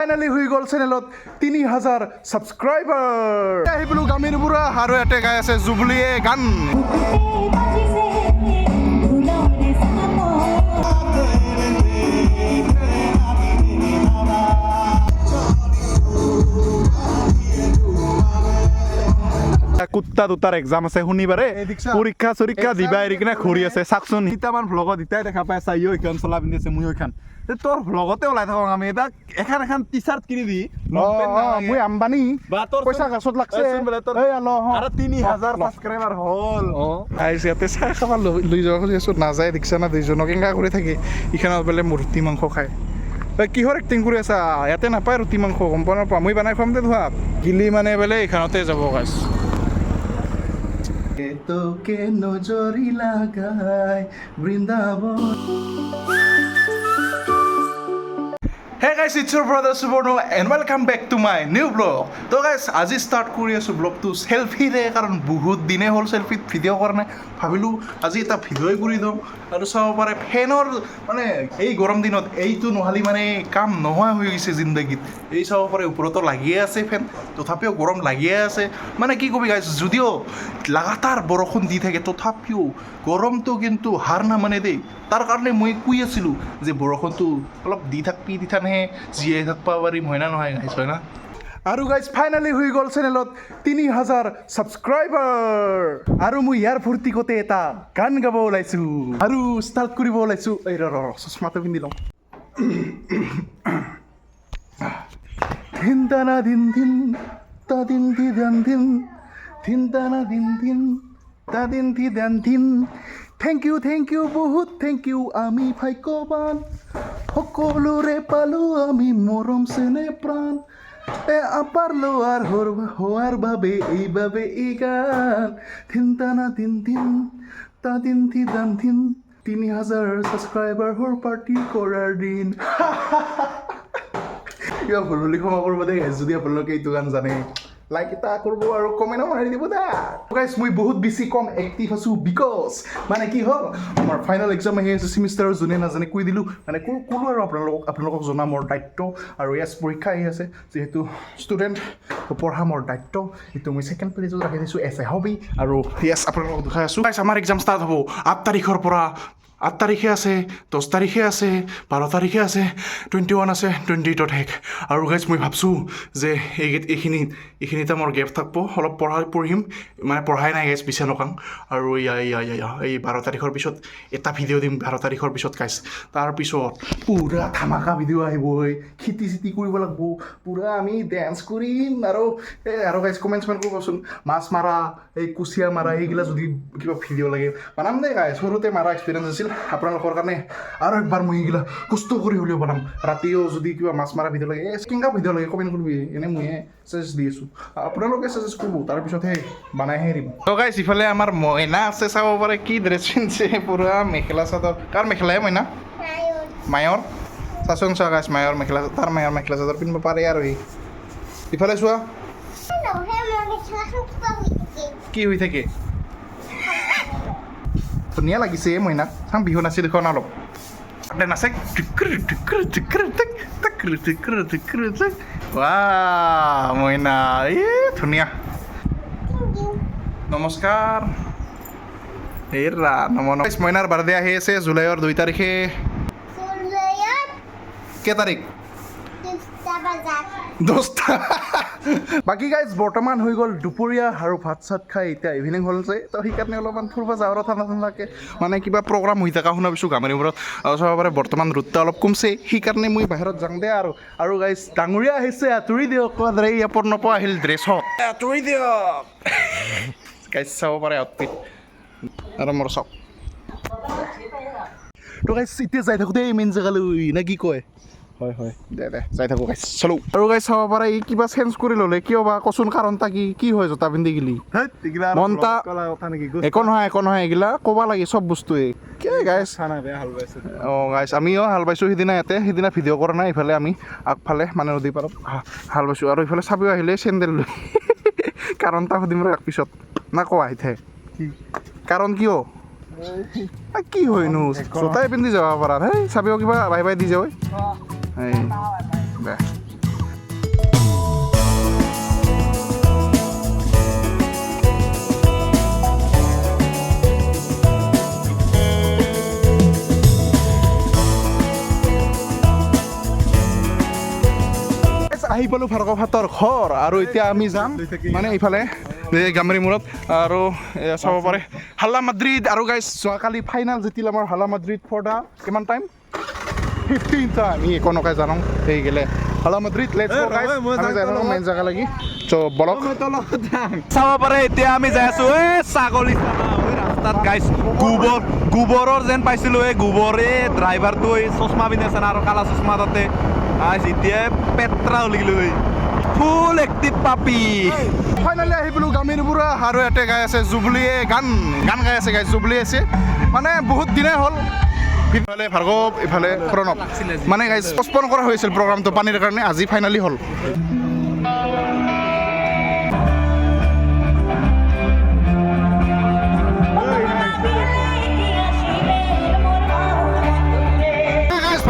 Finally হৈ গ'ল চেনেলত 3000 ছাবস্ক্ৰাইবাৰ আহিবলো গামীৰ বুঢ়া আৰু এতে গাই আছে জুবলিয়ে গান কুত্তা দুটাৰ এক্সাম আছে শনিবাৰে পৰীক্ষা দিবা এৰি কিনে ঘূৰি আছে চাকচোন সিটামান ভ্লগত ইটাই দেখা পাই আছা ইও এইখন চলা পিন্ধি আছে ময়ো এইখন তোৰ ভ্লগতে ওলাই থাকক আমি এটা এখন টি চাৰ্ট কিনি দি মই আম্বানী পইচা গাছত লাগছে আৰু 3000 ছাবস্ক্ৰাইবাৰ হ'ল আইছ ইয়াতে চাহ খাব লৈ যাব খুজি আছো নাযায় দেখিছা না দুইজনক কেংকা কৰি থাকি ইখনত বোলে মোৰ ৰুটি মাংস খায় কিহৰ এক্টিং কৰি আছা ইয়াতে নাপায় ৰুটি মাংস গম পোৱা নাপাওঁ মই বনাই খুৱাম দে ধোৱা গিলি মানে বোলে এইখনতে যাব গাইছ তোকে নজরি লাগায় Vrindavan Hey guys, it's your brother Suborno and welcome back to my new vlog. So guys, আজি start কৰি আছো ব্লগটো সেলফি ৰে কাৰণ বহুত দিনে হ'ল সেলফিত ভিডিঅ' কৰা নাই ভাবিলো আজি এটা ভিডিঅ'ই কৰি দিওঁ আৰু চাব পাৰে ফেনৰ মানে এই গৰম দিনত এইটো নহলি মানে কাম নোহোৱা হৈ গৈছে জিন্দগীত এই চাব পাৰে ওপৰতো লাগিয়ে আছে ফেন তথাপিও গৰম লাগিয়ে আছে মানে কি কবি গাইছ যদিও লাগাতাৰ বৰষুণ দি থাকে তথাপিও গৰমটো কিন্তু হাৰ নামানে দেই তাৰ কাৰণে মই কৈ আছিলোঁ যে বৰষুণটো অলপ দি থাকনে জীয়াই থাকিব পাৰিম হয় না নহয় গাইছ হয় না আৰু গাইজ ফাইনেলি হৈ গ'ল চেনেলত 3000 ছাবস্ক্ৰাইবাৰ আৰু মই ইয়াৰ ফূৰ্তিকতে এটা গান গাব ওলাইছোঁ আৰু ষ্টাৰ্ট কৰিব ওলাইছোঁ এই চশমাটো পিন্ধি লওঁ ধিনদানা দিন দিন তা দিন দি দান দিন ধিনদানা দিন দিন তা দিন দি দান দিন থেংক ইউ বহুত থেংক ইউ আমি ভাগ্যৱান সকলোৰে পালোঁ আমি মৰম চেনে প্ৰাণ আপাৰ লোৱাৰ হোৱাৰ বাবে এইবাবে এই গান ধিনদানা দিন দিন তা দিন দি দান দিন 3000 ছাবস্ক্ৰাইবাৰ হোৱাৰ পাৰ্টি কৰাৰ দিন কিবা ভুল বুলি ক্ষমা কৰিব দেই যদি আপোনালোকে এইটো গান জানে লাইক এটা কৰিব আৰু কমেণ্ট মাৰি দিব দা গাইছ মই বহুত বেছি কম এক্টিভ আছোঁ বিকজ মানে কি হ'ল আমাৰ ফাইনেল এক্সাম আহি আছে ছেমিষ্টাৰৰ যোনে নাজানে কৈ দিলোঁ মানে ক'লোঁ আৰু আপোনালোকক জনা মোৰ দায়িত্ব আৰু ইয়াছ পৰীক্ষা আহি আছে যিহেতু ষ্টুডেণ্ট পঢ়া মোৰ দায়িত্ব এইটো মই ছেকেণ্ড প্লেজত ৰাখি দিছোঁ এছ এ হবি আৰু ইয়াছ আপোনালোকক দেখাই আছোঁ গাইছ আমাৰ এক্সাম ষ্টাৰ্ট হ'ব 8 তাৰিখৰ পৰা 8 তাৰিখে আছে 10 তাৰিখে আছে 12 তাৰিখে আছে 21 আছে 28ত শেষ আৰু গাইজ মই ভাবছোঁ যে এইখিনিতে মোৰ গেপ থাকিব অলপ পঢ়িম মানে পঢ়াই নাই গাইজ পিছে নকাং আৰু এই 12 তাৰিখৰ পিছত এটা ভিডিঅ' দিম 12 তাৰিখৰ পিছত গাইজ তাৰপিছত পূৰা ধামাকা ভিডিঅ' আহিব খেতি কৰিব লাগিব পূৰা আমি ডেন্স কৰিম আৰু গাইজ কমেণ্টছ কৰিবচোন মাছ মাৰা এই কুচিয়া মাৰা এইগিলা যদি কিবা ভিডিঅ' লাগে বনাম দেই গাইজ সৰুতে মাৰা এক্সপিৰিয়েঞ্চ আছিল আপোনালোকৰ কাৰণে আৰু একবাৰ মই এইগিলা কষ্ট কৰি হ'লেও বনাম ৰাতিও যদি কিবা মাছ মাৰা ভিডিঅ' লাগে কেনেকুৱা ভিডিঅ' লাগে কমেণ্ট কৰিবি এনেই ময়ে ছাজেষ্ট দি আছোঁ আপোনালোকে ছাজেষ্ট কৰিব তাৰপিছতহে বনাইহে এৰিম তো গাইছ ইফালে আমাৰ মইনা আছে চাব পাৰে কি ড্ৰেছ পিন্ধিছে পূৰা মেখেলা চাদৰ কাৰ মেখেলাই মইনা মায়ৰ চাচোন চোৱা গাইছ মায়ৰ মেখেলা চাদৰ পিন্ধিব পাৰে আৰু সি ইফালে চোৱা কি হৈ থাকে ধুনীয়া লাগিছে মইনাক চাম বিহু নাচি দেখোন অলপ নাচে মইনা এই ধুনীয়া নমস্কাৰ এই মইনাৰ বাৰ্থডে আহি আছে জুলাইৰ 2 তাৰিখে কেই তাৰিখ 10টা বাকী গাইজ বৰ্তমান হৈ গ'ল দুপৰীয়া আৰু ভাত চাত খাই এতিয়া ইভিনিং হ'ল যে তো সেইকাৰণে অলপমান ফুৰিব যাওঁ আৰু ঠাণ্ডাকৈ মানে কিবা প্ৰগ্ৰাম হৈ থকা শুনা পাইছোঁ গামৰিবোৰত আৰু চাব পাৰে বৰ্তমান ৰ'দটো অলপ কমছে সেইকাৰণে মই বাহিৰত যাওঁ দে আৰু গাইজ ডাঙৰীয়া আহিছে আঁতৰি দিয়ক ইয়াৰ নপোৱা আহিল ড্ৰেছত আঁতৰি দিয়ক গাইজ চাব পাৰে আউটফিট আৰু মোৰ চাওক তো গাইজ এতিয়া যাই থাকোঁ দেই মেইন জেগালৈ নে কি কয় হয় দে যাই থাকোঁ গাইছ চলো আৰু গাইছ চাব পাৰে ই কিবা চেঞ্জ কৰি ল'লে কিয় বা কচোন কাৰণটা কি হয় জোতা পিন্ধি গেলি মনটা একো নহয় এইগিলা ক'ব লাগে চব বস্তুৱে কি গাইছ গাইছ আমিও হাল বাইছোঁ সিদিনা ভিডিঅ' কৰা নাই ইফালে আমি আগফালে মানে নদী পাৰত হাল বাইছোঁ আৰু ইফালে চাবিও আহিলে চেণ্ডেল লৈ কাৰণটা সুধিম ৰ পিছত না কোৱা আহি কাৰণ কিয় কি হয়নো জোতাই পিন্ধি যাব পাৰা চাবিও কিবা বাই দি যাওঁ এই দে আহি পালোঁ ভাৰ্গৱহঁতৰ ঘৰ আৰু এতিয়া আমি যাম মানে এইফালে গামৰি মূৰত আৰু চাব পাৰে হাল্লা মাদ্ৰিদ আৰু গাইজ যোৱাকালি ফাইনেল জিতিল আমাৰ হাল্লা মাদ্ৰিদ ফৰ দা কিমান টাইম 15 টাইম ই কোনোকাই জানো সেই গেলে হাল্লা মাদ্ৰিদ লেটছ গো গাইজ আমি যাই থাকোঁ মেইন জাগা লাগি চ' বলক চাব পাৰে এতিয়া আমি যাই আছোঁ এই ছাগলী ৰাস্তাত গাইছ গোবৰৰ যেন পাইছিলোঁ এই গোবৰে ড্ৰাইভাৰটো এই চশমা পিন্ধি আছে না আৰু কালা চশমা তাতে এতিয়া পেট্ৰা উলিগিলোঁ ফুল এক্টিভ পাপি ফাইনেলি আহি পেলোঁ গামীৰ বুঢ়া আৰু ইয়াতে গাই আছে জুবলিয়ে গান গাই আছে গাই জুবলি আছে মানে বহুত দিনে হ'ল ইফালে ভাৰ্গৱ ইফালে প্ৰণৱ মানে গাইজ পষ্টপন কৰা হৈছিল প্ৰগ্ৰামটো পানীৰ কাৰণে আজি ফাইনেলি হ'ল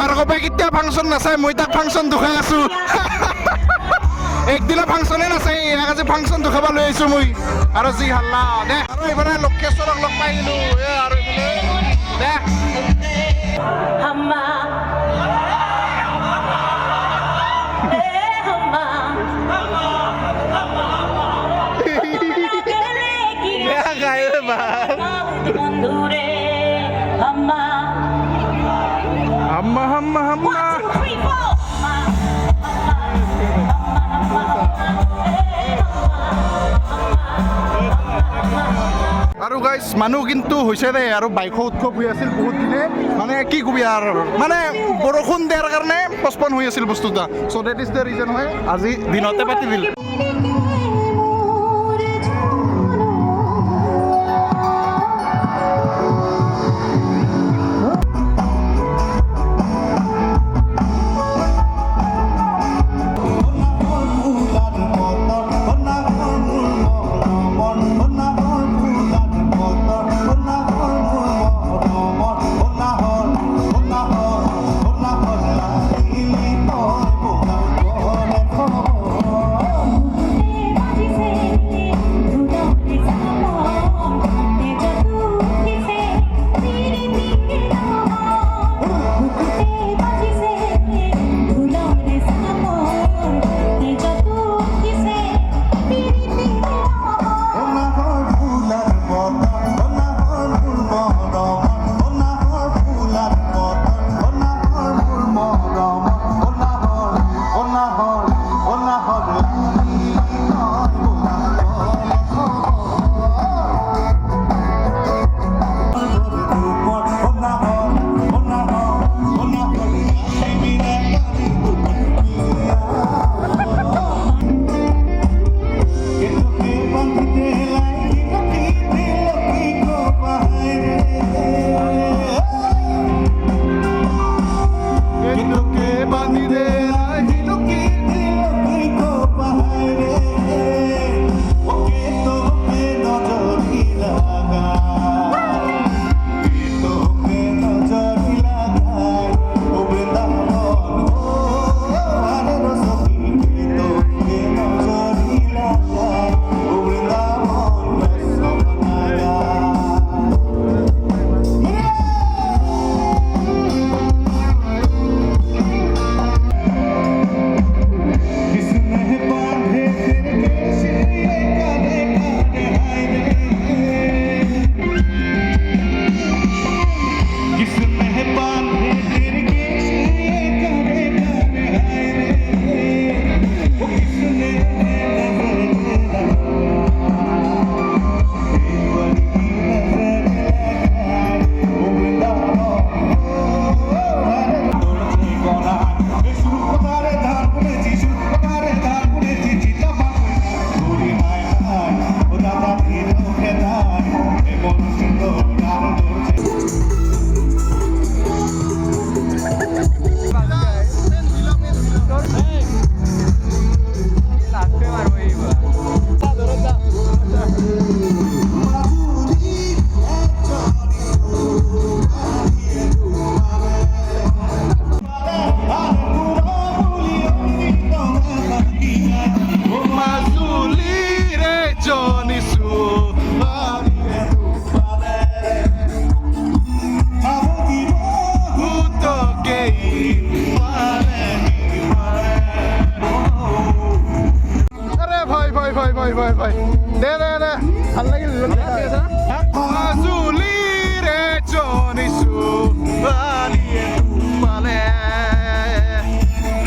ভাৰ্গৱে কেতিয়া ফাংচন নাচাই মই তাক ফাংচন দুখাই আছোঁ একদিনা ফাংচনে নাচাই ইয়াক আজি ফাংচন দুখাব লৈ আহিছোঁ মই আৰু যি হাল্লা দে আৰু এইফালে লক্ষেশ্বৰক লগ পাই গ'লোঁ আৰু এইফালে দে হাম্মা হাম্মা হাম্মা আৰু গাইজ মানুহ কিন্তু হৈছে দে আৰু বাইকো উৎসৱ হৈ আছিল বহুত দিনে মানে কি কবি আৰু মানে বৰষুণ দিয়াৰ কাৰণে পষ্টপন হৈ আছিল বস্তু এটা চ' ডেট ইজ দ্য ৰিজন হয় আজি দিনতে পাতি দিল হয় হয় দে দে দে ভাল লাগিল মাজুলীৰে জনিছো বালিয়ে তোমালে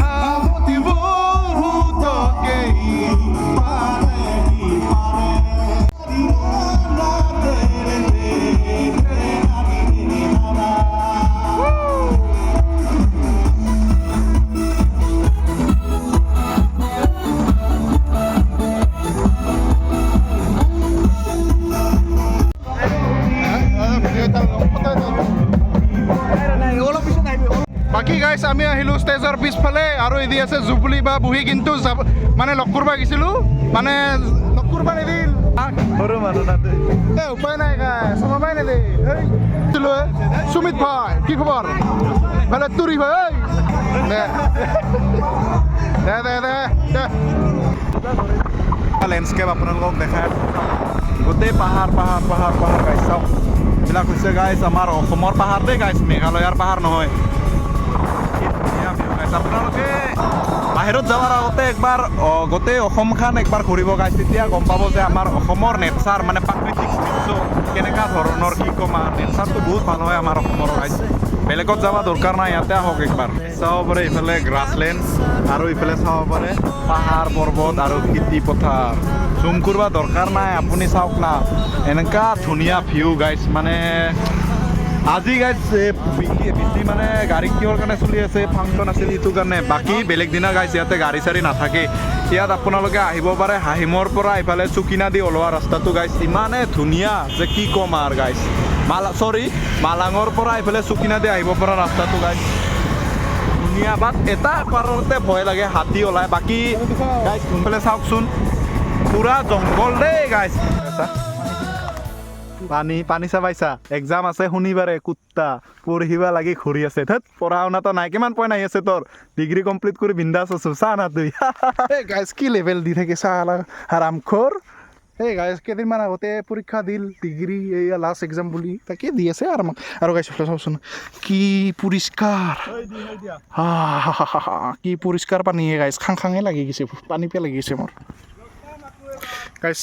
হাবতি বহুতকেই বাকী গাইছ আমি আহিলোঁ ষ্টেজৰ পিছফালে আৰু এদি আছে জুবলি বা বুহি কিন্তু মানে লগ কৰিব গৈছিলোঁ মানে লগ কৰিব নিদিল সৰু মানুহ তাতে এই উপায় নাই গাইছ সময় নিদি সুমিত ভাই কি খবৰ ভালে তুৰি ভাই দে দে দে দে দে লেণ্ডস্কেপ আপোনালোকক দেখাই গোটেই পাহাৰ পাহাৰ পাহাৰ পাহাৰ গাইছ চাওক এইবিলাক হৈছে গাইছ আমাৰ অসমৰ পাহাৰ দেই গাইছ মেঘালয়ৰ পাহাৰ নহয় আপোনালোকে বাহিৰত যোৱাৰ আগতে একবাৰ গোটেই অসমখন একবাৰ ঘূৰিব গাইছ তেতিয়া গম পাব যে আমাৰ অসমৰ নেচাৰ মানে প্ৰাকৃতিক দৃশ্য কেনেকুৱা ধৰণৰ কি ক'ম আৰু নেচাৰটো বহুত ভাল হয় আমাৰ অসমৰ গাইছ বেলেগত যাব দৰকাৰ নাই ইয়াতে আহক একবাৰ চাব পাৰে ইফালে গ্ৰাছলেণ্ড আৰু ইফালে চাব পাৰে পাহাৰ পৰ্বত আৰু খেতি পথাৰ জুম কৰিব দৰকাৰ নাই আপুনি চাওক না এনেকুৱা ধুনীয়া ভিউ গাইছ মানে আজি গাইছ বেছি মানে গাড়ী কিহৰ কাৰণে চলি আছে ফাংচন আছিল সেইটো কাৰণে বাকী বেলেগ দিনা গাইছ ইয়াতে গাড়ী চাড়ী নাথাকে ইয়াত আপোনালোকে আহিব পাৰে হাহিমৰ পৰা এইফালে চুকিনা দি ওলোৱা ৰাস্তাটো গাইছ ইমানে ধুনীয়া যে কি ক'ম আৰু গাইছ মালাঙৰ পৰা এইফালে চুকিনা দি আহিব পৰা ৰাস্তাটো গাইছ ধুনীয়া বাট এটা পাৰতে ভয় লাগে হাতী ওলায় বাকী গাইছ কোনফালে চাওকচোন পুৰা জংঘল দেই গাইছ পানী চাবাইছা এক্সাম আছে শনিবাৰে কুত্তা পঢ়িবা লাগি ঘূৰি আছে ধেত পঢ়া শুনাটো নাই কিমান পইণ্ট আহি আছে তোৰ ডিগ্ৰী কমপ্লিট কৰি বিন্দাছ আছো চা না তুই এই গাইছ কি লেভেল দি থাকে চাহ হাৰামখোৰ এই গাইছ কেইদিনমান আগতে পৰীক্ষা দিল ডিগ্ৰী এইয়া লাষ্ট এক্সাম বুলি তাকে দি আছে আৰু গাইছ চাওকচোন কি পৰিষ্কাৰ কি পৰিষ্কাৰ পানীয়ে গাইছ খাং খাঙে লাগি গৈছে পানী পে লাগি গৈছে মোৰ গাইছ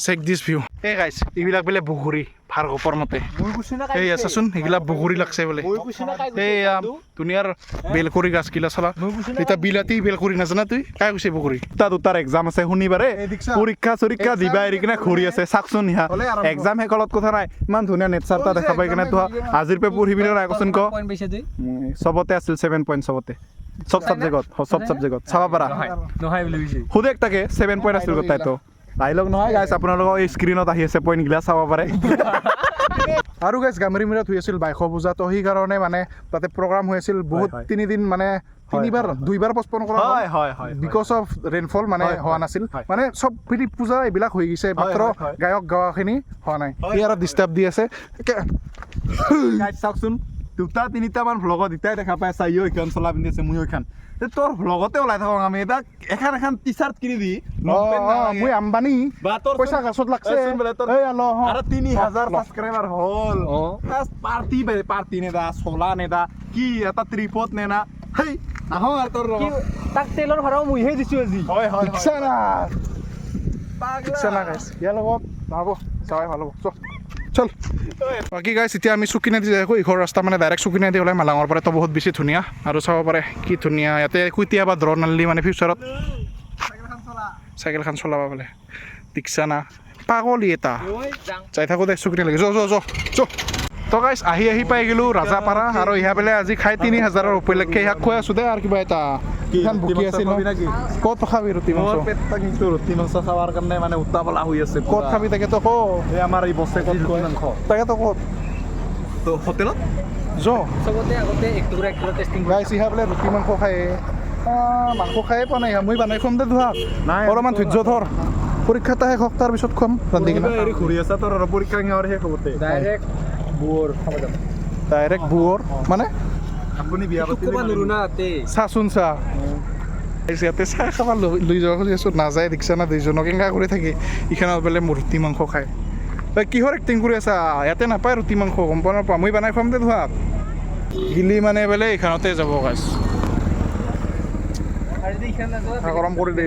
চেক দিছ ভিউ এই গাইছ এইবিলাক বোলে বগৰী ভাৰ্গৱৰ মতে এই আছাচোন সেইবিলাক বগৰী লাগছে বোলে এইয়া দুনিয়াৰ বেলকৰি গাছগিলা চালা এতিয়া বিলাতী বেলকৰি নাজানা তুই কাই কৈছে বগৰী দুটাৰ এক্সাম আছে শনিবাৰে পৰীক্ষা দিবা এৰি কিনে ঘূৰি আছে চাকচোন ইহা এক্সাম শেষত কথা নাই ইমান ধুনীয়া নেচাৰ এটা দেখা পাই কিনে তো আজিৰ পে পঢ়িবি নাই কচোন ক চবতে আছিল 7 পইণ্ট চবতে চব চাবজেক্টত চাব পাৰা সুদেক তাকে 7 পইণ্ট আছিল গোটাইতো ডাইলগ নহয় গাইছ আপোনালোকৰ এই স্ক্ৰীণত আহি আছে পইণ্টগিলা চাব পাৰে আৰু গাইছ গামৰিমিৰাত হৈ আছিল বাইশ পূজা তো সেইকাৰণে মানে তাতে প্ৰগ্ৰাম হৈ আছিল বহুত তিনিদিন মানে দুইবাৰ পষ্টপন কৰা হয় বিকজ অফ ৰেইনফল মানে হোৱা নাছিল মানে চব পূজা এইবিলাক হৈ গৈছে মাত্ৰ গায়ক গাৱাখিনি হোৱা নাই ইয়াৰ ডিষ্টাৰ্ব দি আছে চাওকচোন দুটা তিনিটামান ভ্লগত এতিয়াই দেখা পাই আছা ইও এইখন চলা পিন্ধি আছে মই এইখন তোৰ ভ্লগতে ওলাই থাকক আমি এটা এখন টি চাৰ্ট কিনি দি মই আম্বানী পইচা গাছত লাগছে আৰু 3000 সাবস্ক্ৰাইবাৰ হ'ল পাৰ্টি নেদা চলা নেদা কি এটা ত্ৰিপদ নেনা হেই আহ আৰু তোৰ তাক তেলৰ ভাড়াও মইহে দিছো আজি হয় ইয়াৰ লগত নহ'ব চাই ভাল হ'ব চল বাকী গাইছ এতিয়া আমি চুকিনা দি যাই ইঘৰ ৰাস্তা মানে ডাইৰেক্ট চুকিনা দি ওলাই মালাঙৰ পৰা তো বহুত বেছি ধুনীয়া আৰু চাব পাৰে কি ধুনীয়া ইয়াতে কেতিয়াবা দ্ৰ নালি মানে ফিউচাৰত চাইকেলখন চলাব বোলে দিকছা না পাগলি এটা যাই থাকোঁ দে চুকিনা লাগে য তো গাইছ আহি পাই গ'লোঁ ৰাজাপাৰা আৰু ইহা পেলাই আজি খাই 3000ৰ উপলক্ষে ইয়াক খুৱাই আছোঁ দে আৰু কিবা এটা কিখন ভুকি আছিল ক'ত খাবি ৰুটি মাংস কিন্তু ৰুটি মাংস খাৱাৰ কাৰণে মানে উত্তাপলা হৈ আছে ক'ত খাবি তাকেতো ক এই আমাৰ এই বস্তে ক'ত ৰুটি মাংস তাকেতো ক'ত তো হোটেলত চবতে আগতে এক টুকুৰা টেষ্টিং গাইছ ইহা বোলে ৰুটি মাংস খায় মাংস খায়ে পোৱা নাই মই বানাই খুৱাম দে ধোৱা অলপমান ধৈৰ্য ধৰ পৰীক্ষা এটা শেষ হওক তাৰপিছত খুৱাম ৰান্ধি কিনে ঘূৰি আছা তোৰ পৰীক্ষা শেষ হ'বতে ডাইৰেক্ট বুৱৰ মানে আপুনি বিয়া চাচোন চা ইয়াতে চাহ খাব লৈ যাব খুজি আছোঁ নাযায় দেখিছা না দুইজনক কেংকা কৰি থাকি ইখনত বোলে মোৰ ৰুটি মাংস খায় তই কিহৰ এক্টিং কৰি আছা ইয়াতে নাপায় ৰুটি মাংস গম পোৱা নাপাওঁ মই বনাই খুৱাম দে ধোৱাক গিলি মানে বোলে এইখনতে যাব গাইছ যদি এখানে যাওয়া গৰম কৰি দে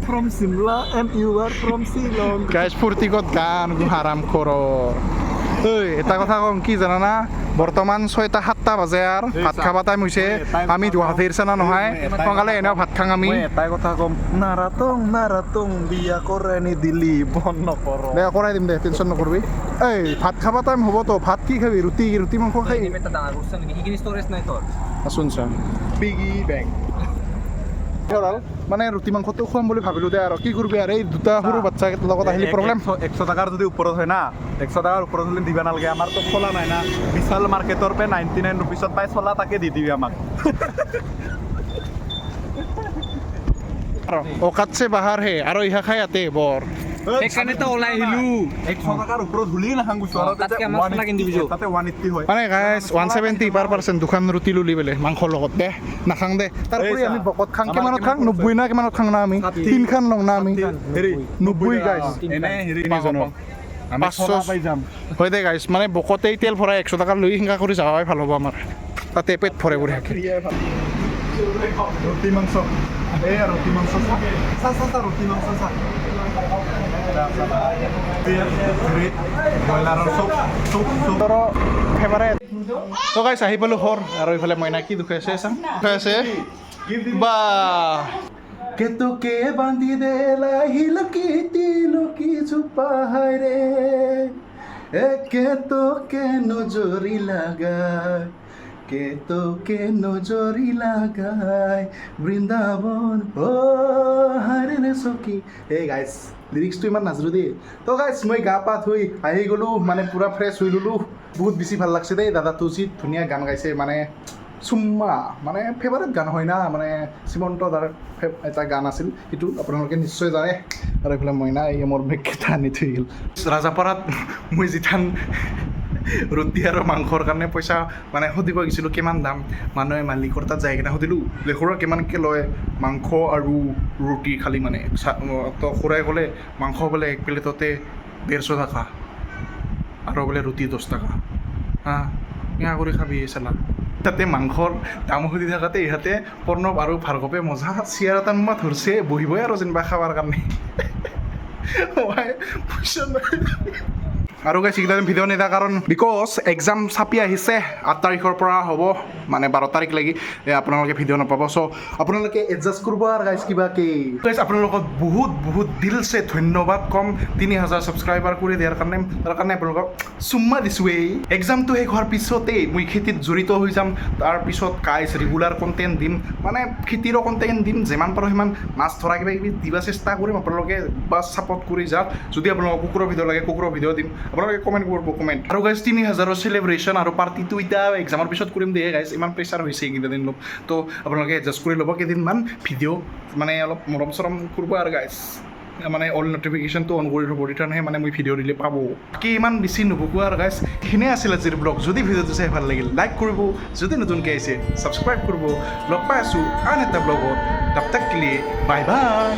From Simla and you are from Ceylon. Guys ফূৰ্তিকত গান হাৰাম কৰ ঐ এটা কথা কম কি জানানা বৰ্তমান 6টা-7টা বাজে আৰু ভাত খাবা টাইম হৈছে আমি গুৱাহাটীৰ চেনা নহয় সোনকালে এনেও ভাত খাং আমি মই এটাই কথা কম নাৰাতং বিয়া কৰে নিদিলি বন নকৰ দে কৰাই দিম দে টেনশ্যন নকৰবি এই ভাত খাবা টাইম হ'বতো ভাত কি খাবি ৰুটি মাংস খাই এটা ডাঙৰ বস্তু নেকি সেইখিনি ষ্ট'ৰেজ নাই তোৰ আছোন চা পিগি বেংক মানে ৰুটি মাংসটো খুৱাম বুলি ভাবিলোঁ দে আৰু কি কৰবি আৰু এই দুটা সৰু বাচ্চা লগত আহিলে প্ৰব্লেম 100 টাকাৰ যদি ওপৰত হয় না 100 টাকাৰ ওপৰত হ'লে দিবা নালাগে আমাৰতো চলা নাই না বিশাল মাৰ্কেটৰ পে 99 ৰুপিছত পাই চলা তাকে দি দিবি আমাক অকাতছে বাহাৰ হে আৰু ইহা খাই ইয়াতে বৰ সেইকাৰণেতো ওলাই আহিলোঁ 100 টাকাৰ ওপৰত হ'লি নাখাং গুছো আৰু তাতকে আমাৰ চলা কিনি দিবি তাতে 180 হয় মানে গাইজ 170 পাৰ পাৰ্চেণ্ট দুখন ৰুটি লুলি বোলে মাংসৰ লগত দে নাখাং দে তাৰোপৰি আমি বকত খাং কিমানত খাং 90 না কিমানত খাং না আমি 3 খান লং না আমি হেৰি 90 গাইজ এনে হেৰি তিনিজনৰ। আমি 500 চলা পাই যাম হয় দে গাইজ মানে বকতেই তেল ভৰাই 100 টকা লৈ হিংসা কৰি যাৱাই ভাল হ'ব আমাৰ তাতে পেট ভৰে ভৰি থাকে ৰুটি মাংস এই ৰুটি মাংস চা ৰুটি মাংস চা ব্ৰইলাৰৰ চুপ ফেভাৰেট তো গাইজ আহি পালোঁ ঘৰ আৰু এইফালে মইনা কি দুখাই আছে চাং দুখাই আছে বা কে তোকে বান্ধি দে লাহি লুকি চুপাহাই রে কে তোকে নজরি লাগায় কে তোকে নজরি লাগায় বৃন্দাবন ও হারে রে সখী এই গাইজ লিৰিক্সটো ইমান নাজানো দেই তো গাইজ মই গা পা ধুই আহি গ'লোঁ মানে পূৰা ফ্ৰেছ হৈ ল'লোঁ বহুত বেছি ভাল লাগছে দেই দাদাটো যি ধুনীয়া গান গাইছে মানে চুম্মা মানে ফেভাৰেট গান হয় না মানে শ্ৰীমন্ত দাৰ এটা গান আছিল সেইটো আপোনালোকে নিশ্চয় জানে আৰু এইফালে মইনা এই মোৰ বেগকেইটা আনি থৈ গ'ল ৰাজাপাৰাত মই যিথান ৰুটি আৰু মাংসৰ কাৰণে পইচা মানে সুধিব গৈছিলোঁ কিমান দাম মানুহে মালিকৰ তাত যাই কিনে সুধিলোঁ যে খুৰা কিমানকৈ লয় মাংস আৰু ৰুটি খালি মানে তো খুৰাই ক'লে মাংস বোলে এক প্লেটতে 150 টকা আৰু বোলে ৰুটি 10 টকা হা এয়া কৰি খাবি চালা তাতে মাংসৰ দাম সুধি থাকোঁতে ইহঁতে প্ৰণৱ আৰু ভাৰ্গৱে মজা চেয়াৰ এটা নোমা ধৰিছে বহিবই আৰু যেনিবা খাবৰ কাৰণে পইচা নাই আৰু গাইছ এইকেইটা ভিডিঅ' নিদা কাৰণ বিকজ এক্সাম চাপি আহিছে 8 তাৰিখৰ পৰা হ'ব মানে 12 তাৰিখ লাগি আপোনালোকে ভিডিঅ' নাপাব চ' আপোনালোকে এডজাষ্ট কৰিব আৰু গাইছ কিবাকে গাইছ আপোনালোকক বহুত দিলছে ধন্যবাদ কম 3000 ছাবস্ক্ৰাইবাৰ কৰি দিয়াৰ কাৰণে তাৰ কাৰণে আপোনালোকক চুম্মা দিছোঁ এই এক্সামটো শেষ হোৱাৰ পিছতেই মই খেতিত জড়িত হৈ যাম তাৰপিছত গাইছ ৰেগুলাৰ কণ্টেণ্ট দিম মানে খেতিৰো কণ্টেণ্ট দিম যিমান পাৰোঁ সিমান মাছ ধৰা কিবা কিবি দিবা চেষ্টা কৰিম আপোনালোকে বাছ ছাপৰ্ট কৰি যাওক যদি আপোনালোকক কুকুৰৰ ভিডিঅ' লাগে কুকুৰৰ ভিডিঅ' দিম আপোনালোকে কমেণ্ট কৰিব কমেণ্ট আৰু গাইজ 3000ৰ চেলিব্ৰেশ্যন আৰু পাৰ্টিটো এতিয়া এক্সামৰ পিছত কৰিম দিয়ে গাইজ ইমান প্ৰেছাৰ হৈছে এইকেইটা দিন অলপ তো আপোনালোকে এডজাষ্ট কৰি ল'ব কেইদিনমান ভিডিঅ' মানে অলপ মৰম চৰম কৰিব আৰু গাইজ মানে অল নটিফিকেশ্যনটো অন কৰি থ'ব তেতিয়াহে মানে মই ভিডিঅ' দিলে পাব কি ইমান বেছি নুবুকো আৰু গাইজ সেইখিনিয়ে আছিল আজিৰ ব্লগ যদি ভিডিঅ'টো চাই ভাল লাগিল লাইক কৰিব যদি নতুনকৈ আহিছে ছাবস্ক্ৰাইব কৰিব লগ পাই আছোঁ আন এটা ব্লগত তব তক কে লিয়ে বাই বাই